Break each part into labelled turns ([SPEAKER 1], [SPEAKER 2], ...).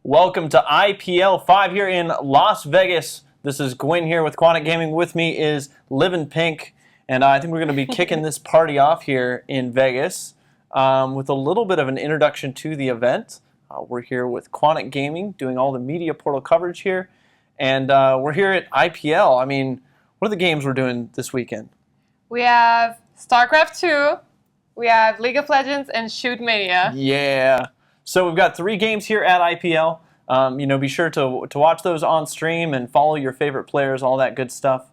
[SPEAKER 1] Welcome to IPL 5 here in Las Vegas. This is Gwin here with Quantic Gaming. With me is Livinpink, and I think we're going to be kicking this party off here in Vegas with a little bit of an introduction to the event. We're here with Quantic Gaming doing all the media portal coverage here, and we're here at IPL. I mean, what are the games we're doing this weekend?
[SPEAKER 2] We have StarCraft 2, we have League of Legends, and Shoot Mania.
[SPEAKER 1] Yeah. So we've got 3 games here at IPL. Be sure to watch those on stream and follow your favorite players, all that good stuff.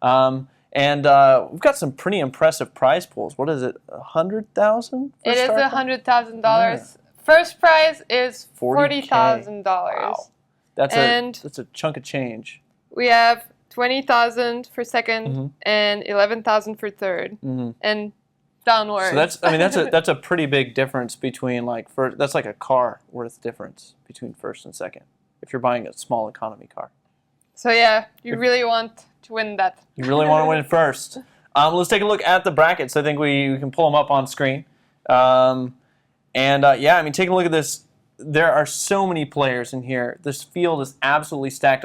[SPEAKER 1] And we've got some pretty impressive prize pools. What is it, $100,000?
[SPEAKER 2] It is $100,000. Yeah. First prize is $40,000.
[SPEAKER 1] Wow. That's a chunk of change.
[SPEAKER 2] We have $20,000 for second and $11,000 for third. And downward.
[SPEAKER 1] So that's a pretty big difference between that's like a car worth difference between first and second if you're buying a small economy car.
[SPEAKER 2] So yeah, you really want to win that.
[SPEAKER 1] You really want to win first. Let's take a look at the brackets. I think we can pull them up on screen. Taking a look at this, there are so many players in here. This field is absolutely stacked.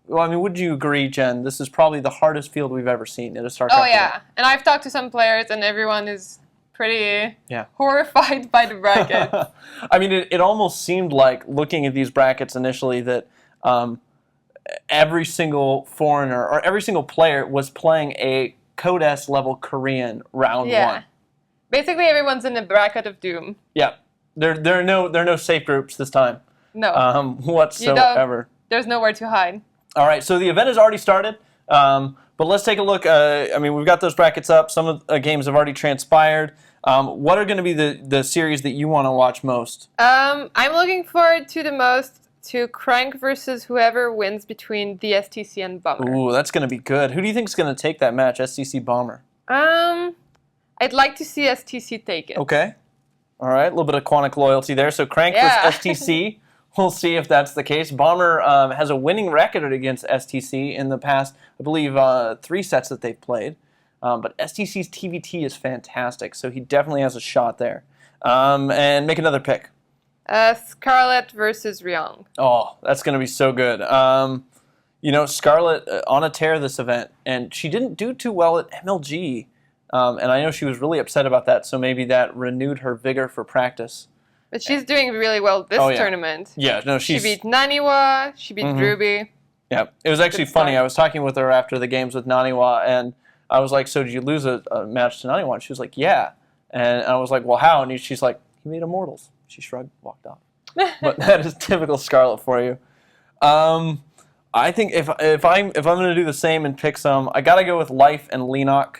[SPEAKER 1] Would you agree, Jen? This is probably the hardest field we've ever seen at a StarCraft
[SPEAKER 2] Oh, yeah. Field. And I've talked to some players, and everyone is pretty horrified by the bracket.
[SPEAKER 1] It almost seemed like, looking at these brackets initially, that every single foreigner or every single player was playing a Code S level Korean round one.
[SPEAKER 2] Basically, everyone's in the bracket of doom.
[SPEAKER 1] Yeah. There are no safe groups this time.
[SPEAKER 2] No.
[SPEAKER 1] Whatsoever.
[SPEAKER 2] There's nowhere to hide.
[SPEAKER 1] All right, so the event has already started, but let's take a look. We've got those brackets up. Some of the games have already transpired. What are going to be the series that you want to watch most?
[SPEAKER 2] I'm looking forward to the most to Crank versus whoever wins between the STC and Bomber.
[SPEAKER 1] Ooh, that's going to be good. Who do you think is going to take that match, STC Bomber?
[SPEAKER 2] I'd like to see STC take it.
[SPEAKER 1] Okay. All right, a little bit of Quantic loyalty there. So Crank versus STC. We'll see if that's the case. Bomber has a winning record against STC in the past, I believe, 3 sets that they've played. But STC's TVT is fantastic, so he definitely has a shot there. And make another pick.
[SPEAKER 2] Scarlet versus Ryong.
[SPEAKER 1] Oh, that's going to be so good. Scarlet on a tear this event, and she didn't do too well at MLG. And I know she was really upset about that, so maybe that renewed her vigor for practice.
[SPEAKER 2] But she's doing really well this tournament.
[SPEAKER 1] Yeah, no,
[SPEAKER 2] she beat Naniwa, she beat Ruby.
[SPEAKER 1] Yeah, it was actually funny. I was talking with her after the games with Naniwa, and I was like, so did you lose a match to Naniwa? And she was like, yeah. And I was like, well, how? And she's like, he made Immortals. She shrugged, walked off. But that is typical Scarlet for you. I think if I'm going to do the same and pick some, I got to go with Life and Lenok.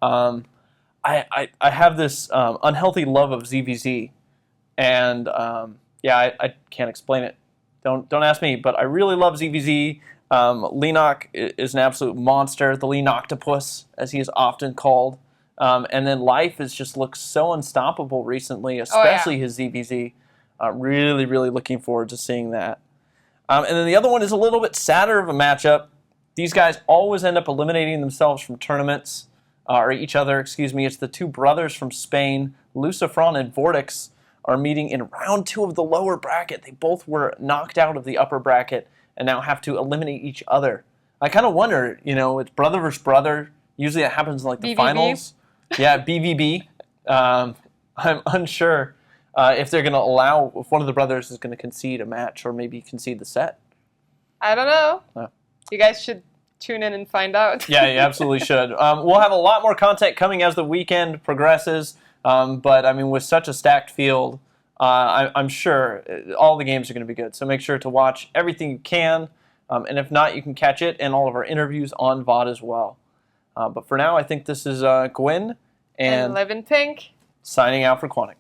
[SPEAKER 1] I have this unhealthy love of ZVZ. And I can't explain it. Don't ask me. But I really love ZVZ. Lenok is an absolute monster, the Lenoctopus, as he is often called. And then Life just looks so unstoppable recently, especially his ZVZ. Really, really looking forward to seeing that. And then the other one is a little bit sadder of a matchup. These guys always end up eliminating themselves from tournaments, or each other, excuse me. It's the 2 brothers from Spain, Lucifron and Vortex, are meeting in round 2 of the lower bracket. They both were knocked out of the upper bracket and now have to eliminate each other. I kind of wonder, it's brother versus brother. Usually it happens in the
[SPEAKER 2] BVB.
[SPEAKER 1] Finals. Yeah, BVB. I'm unsure if they're going to allow, if one of the brothers is going to concede a match or maybe concede the set.
[SPEAKER 2] I don't know. You guys should tune in and find out.
[SPEAKER 1] Yeah, you absolutely should. We'll have a lot more content coming as the weekend progresses. But with such a stacked field, I'm sure all the games are going to be good. So make sure to watch everything you can. And if not, you can catch it and all of our interviews on VOD as well. But for now, I think this is Gwin
[SPEAKER 2] and Livinpink
[SPEAKER 1] signing out for Quantic.